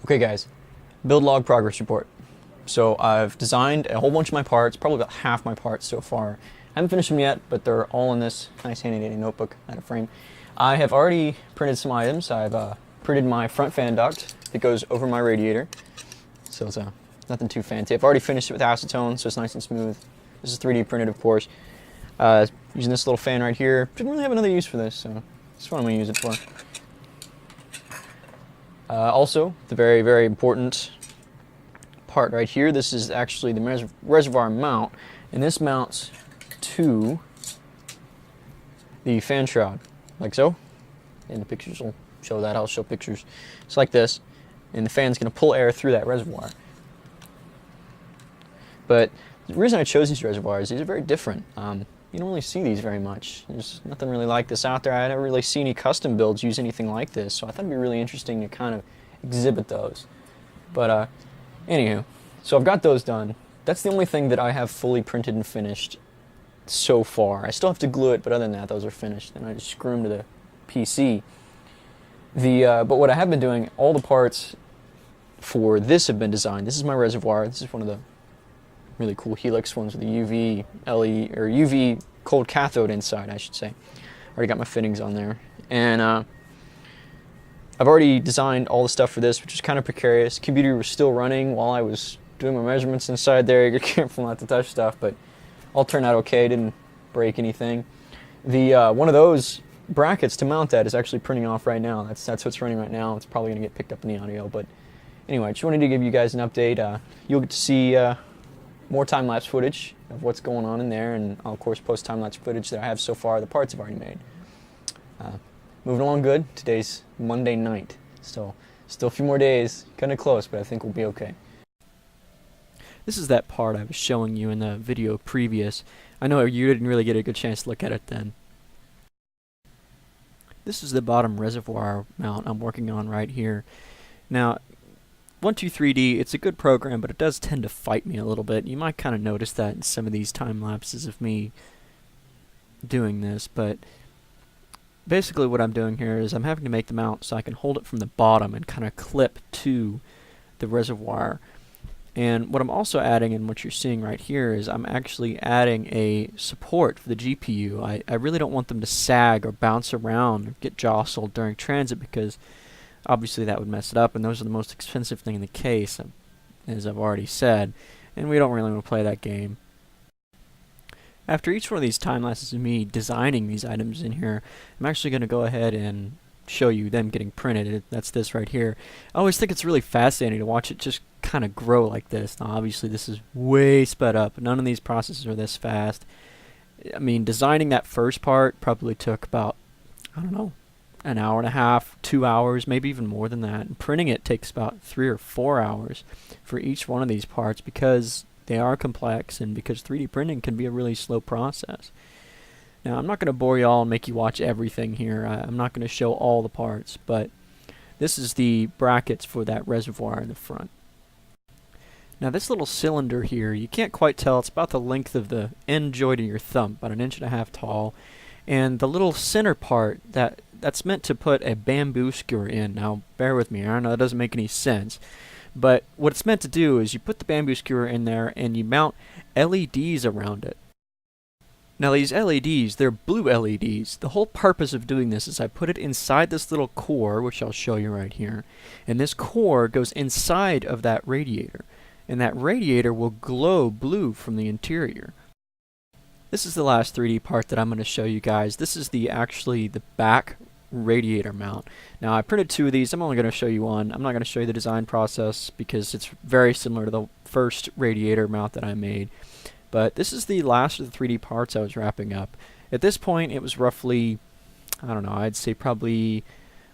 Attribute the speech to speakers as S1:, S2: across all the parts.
S1: Okay guys, build log progress report. So I've designed a whole bunch of my parts, probably about half my parts so far. I haven't finished them yet, but they're all in this nice handy dandy notebook out of frame. I have already printed some items. I've printed my front fan duct that goes over my radiator. So it's nothing too fancy. I've already finished it with acetone, so it's nice and smooth. This is 3D printed, of course. Using this little fan right here. Didn't really have another use for this, so that's what I'm going to use it for. Also, the very, very important part right here, this is actually the reservoir mount, and this mounts to the fan shroud, like so. And the pictures will show that. I'll show pictures. It's like this, and the fan's going to pull air through that reservoir. But the reason I chose these reservoirs, these are very different. You don't really see these very much. There's nothing really like this out there. I never really see any custom builds use anything like this, so I thought it'd be really interesting to kind of exhibit those. But anywho, so I've got those done. That's the only thing that I have fully printed and finished so far. I still have to glue it, but other than that, those are finished, and I just screw them to the PC. But what I have been doing, all the parts for this have been designed. This is my reservoir. This is one of the really cool Helix ones with the UV LED or UV cold cathode inside, I should say. Already got my fittings on there, and I've already designed all the stuff for this, which is kind of precarious. Computer was still running while I was doing my measurements inside there. You're careful not to touch stuff, but all turned out okay. Didn't break anything. The one of those brackets to mount that is actually printing off right now. That's what's running right now. It's probably going to get picked up in the audio, but anyway, I just wanted to give you guys an update. You'll get to see more time-lapse footage of what's going on in there, and I'll of course post time-lapse footage that I have so far. The parts I've already made. Moving along good. Today's Monday night, so still a few more days. Kind of close, but I think we'll be okay.
S2: This is that part I was showing you in the video previous. I know you didn't really get a good chance to look at it then. This is the bottom reservoir mount I'm working on right here. Now, 123D, it's a good program, but it does tend to fight me a little bit. You might kind of notice that in some of these time lapses of me doing this, but basically what I'm doing here is I'm having to make the mount so I can hold it from the bottom and kind of clip to the reservoir. And what I'm also adding, and what you're seeing right here, is I'm actually adding a support for the GPU. I really don't want them to sag or bounce around or get jostled during transit, because obviously that would mess it up, and those are the most expensive thing in the case, as I've already said, and we don't really want to play that game. After each one of these time lapses of me designing these items in here, I'm actually going to go ahead and show you them getting printed. That's this right here. I always think it's really fascinating to watch it just kind of grow like this. Now obviously this is way sped up. None of these processes are this fast. I mean, designing that first part probably took about, I don't know, an hour and a half, 2 hours, maybe even more than that. And printing it takes about 3 or 4 hours for each one of these parts, because they are complex and because 3D printing can be a really slow process. Now, I'm not going to bore you all and make you watch everything here. I'm not going to show all the parts, but this is the brackets for that reservoir in the front. Now, this little cylinder here, you can't quite tell. It's about the length of the end joint of your thumb, about 1.5 inches tall. And the little center part, that's meant to put a bamboo skewer in. Now, bear with me. I know that doesn't make any sense. But what it's meant to do is you put the bamboo skewer in there and you mount LEDs around it. Now these LEDs, they're blue LEDs. The whole purpose of doing this is I put it inside this little core, which I'll show you right here. And this core goes inside of that radiator. And that radiator will glow blue from the interior. This is the last 3D part that I'm going to show you guys. This is actually the back radiator mount. Now I printed 2 of these. I'm only going to show you one. I'm not going to show you the design process because it's very similar to the first radiator mount that I made. But this is the last of the 3D parts I was wrapping up. At this point it was roughly, I don't know, I'd say probably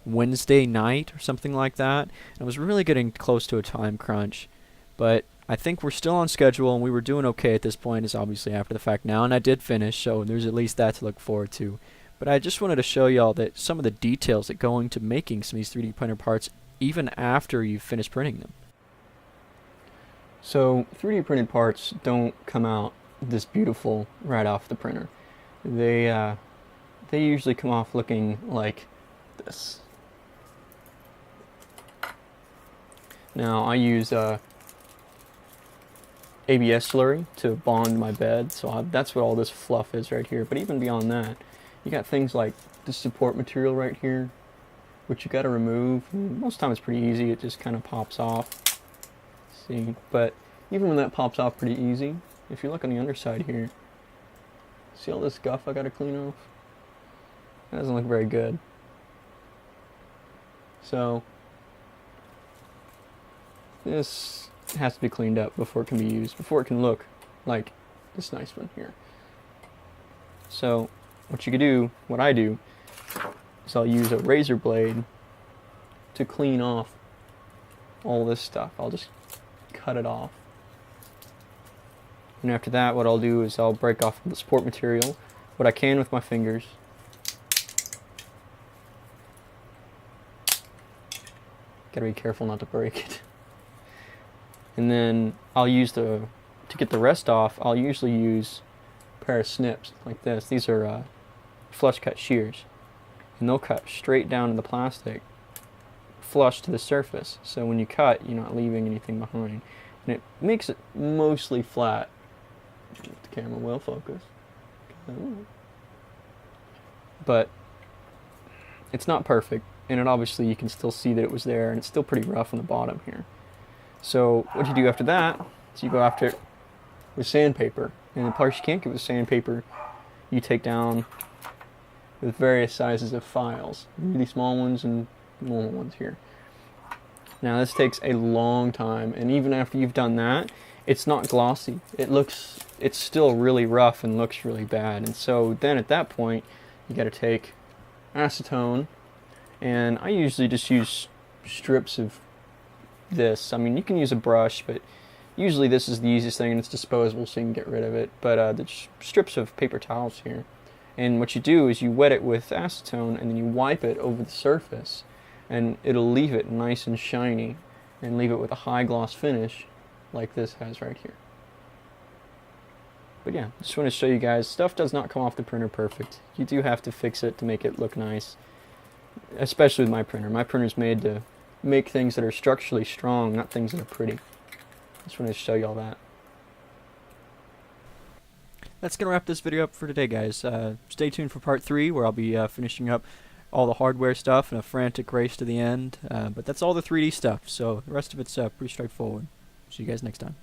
S2: Wednesday night or something like that. I was really getting close to a time crunch. But I think we're still on schedule, and we were doing okay at this point. Is obviously after the fact now, and I did finish, so there's at least that to look forward to. But I just wanted to show y'all that some of the details that go into making some of these 3D printer parts even after you've finished printing them.
S1: So 3D printed parts don't come out this beautiful right off the printer. They usually come off looking like this. Now I use ABS slurry to bond my bed, so that's what all this fluff is right here. But even beyond that, you got things like the support material right here, which you got to remove. Most time it's pretty easy, it just kind of pops off. See, but even when that pops off pretty easy, if you look on the underside here, see all this guff I got to clean off? That doesn't look very good. So this has to be cleaned up before it can be used, before it can look like this nice one here. So what you can do, what I do, is I'll use a razor blade to clean off all this stuff. I'll just cut it off. And after that, what I'll do is I'll break off the support material, what I can with my fingers. Gotta be careful not to break it. And then I'll use to get the rest off, I'll usually use a pair of snips like this. These are flush cut shears. And they'll cut straight down to the plastic, flush to the surface. So when you cut, you're not leaving anything behind. And it makes it mostly flat. The camera will focus. But it's not perfect. And it obviously you can still see that it was there, and it's still pretty rough on the bottom here. So what you do after that is you go after it with sandpaper. And the parts you can't get with sandpaper, you take down with various sizes of files. Really small ones and normal ones here. Now this takes a long time, and even after you've done that, it's not glossy. It's still really rough and looks really bad. And so then at that point, you gotta take acetone, and I usually just use strips of this. I mean, you can use a brush, but usually this is the easiest thing, and it's disposable, so you can get rid of it. But the strips of paper towels here. And what you do is you wet it with acetone, and then you wipe it over the surface, and it'll leave it nice and shiny, and leave it with a high gloss finish, like this has right here. But yeah, just want to show you guys, stuff does not come off the printer perfect. You do have to fix it to make it look nice. Especially with my printer. My printer's made to make things that are structurally strong, not things that are pretty. Just wanted to show you all that.
S2: That's going to wrap this video up for today, guys. Stay tuned for part 3, where I'll be finishing up all the hardware stuff in a frantic race to the end. But that's all the 3D stuff, so the rest of it's pretty straightforward. See you guys next time.